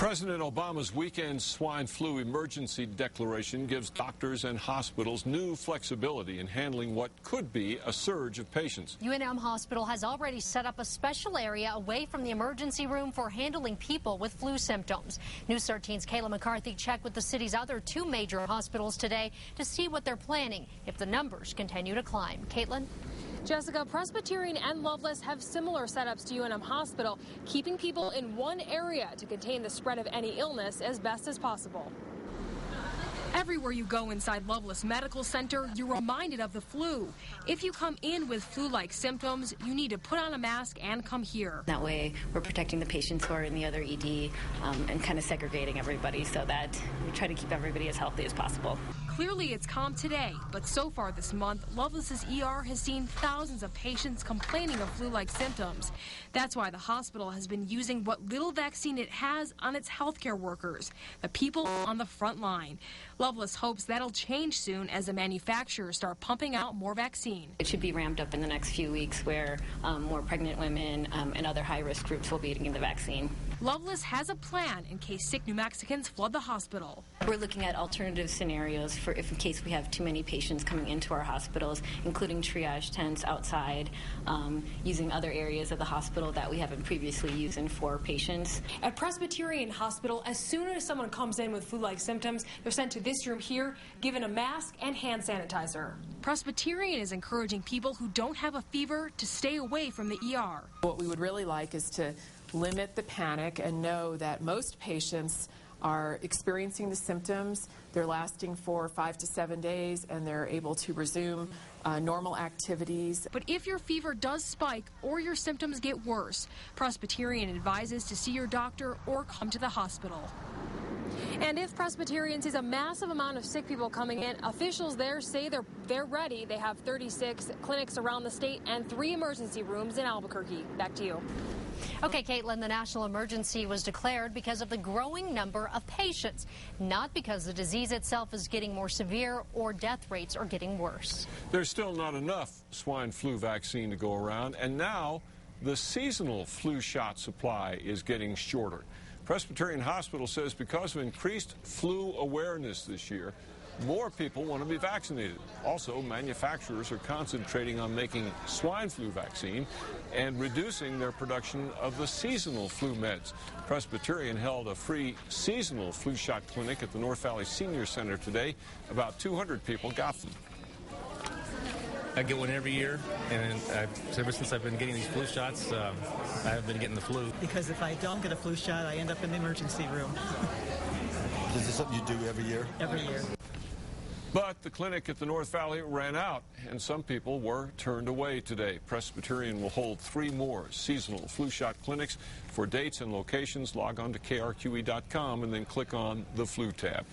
President Obama's weekend swine flu emergency declaration gives doctors and hospitals new flexibility in handling what could be a surge of patients. UNM Hospital has already set up a special area away from the emergency room for handling people with flu symptoms. News 13's Kayla McCarthy checked with the city's other two major hospitals today to see what they're planning if the numbers continue to climb. Caitlin? Jessica, Presbyterian and Loveless have similar setups to UNM Hospital, keeping people in one area to contain the spread of any illness as best as possible. Everywhere you go inside Loveless Medical Center, you're reminded of the flu. If you come in with flu-like symptoms, you need to put on a mask and come here. That way, we're protecting the patients who are in the other ED and kind of segregating everybody so that we try to keep everybody as healthy as possible. Clearly, it's calm today, but so far this month, Loveless's ER has seen thousands of patients complaining of flu-like symptoms. That's why the hospital has been using what little vaccine it has on its healthcare workers, the people on the front line. Loveless hopes that'll change soon as the manufacturers start pumping out more vaccine. It should be ramped up in the next few weeks where more pregnant women and other high-risk groups will be getting the vaccine. Loveless has a plan in case sick New Mexicans flood the hospital. We're looking at alternative scenarios for if in case we have too many patients coming into our hospitals, including triage tents outside, using other areas of the hospital that we haven't previously used for patients. At Presbyterian Hospital, as soon as someone comes in with flu-like symptoms, they're sent to this room here, given a mask and hand sanitizer. Presbyterian is encouraging people who don't have a fever to stay away from the ER. What we would really like is to limit the panic and know that most patients are experiencing the symptoms. They're lasting for 5 to 7 days, and they're able to resume normal activities. But if your fever does spike or your symptoms get worse, Presbyterian advises to see your doctor or come to the hospital. And if Presbyterian sees a massive amount of sick people coming in, officials there say they're ready. They have 36 clinics around the state and 3 emergency rooms in Albuquerque. Back to you. Okay, Caitlin, the national emergency was declared because of the growing number of patients, not because the disease itself is getting more severe or death rates are getting worse. There's still not enough swine flu vaccine to go around, and now the seasonal flu shot supply is getting shorter. Presbyterian Hospital says because of increased flu awareness this year, more people want to be vaccinated. Also, manufacturers are concentrating on making swine flu vaccine and reducing their production of the seasonal flu meds. Presbyterian held a free seasonal flu shot clinic at the North Valley Senior Center today. About 200 people got them. I get one every year, and ever since I've been getting these flu shots, I've been getting the flu. Because if I don't get a flu shot, I end up in the emergency room. Is this something you do every year? Every year. But the clinic at the North Valley ran out, and some people were turned away today. Presbyterian will hold 3 more seasonal flu shot clinics. For dates and locations, log on to krqe.com and then click on the flu tab.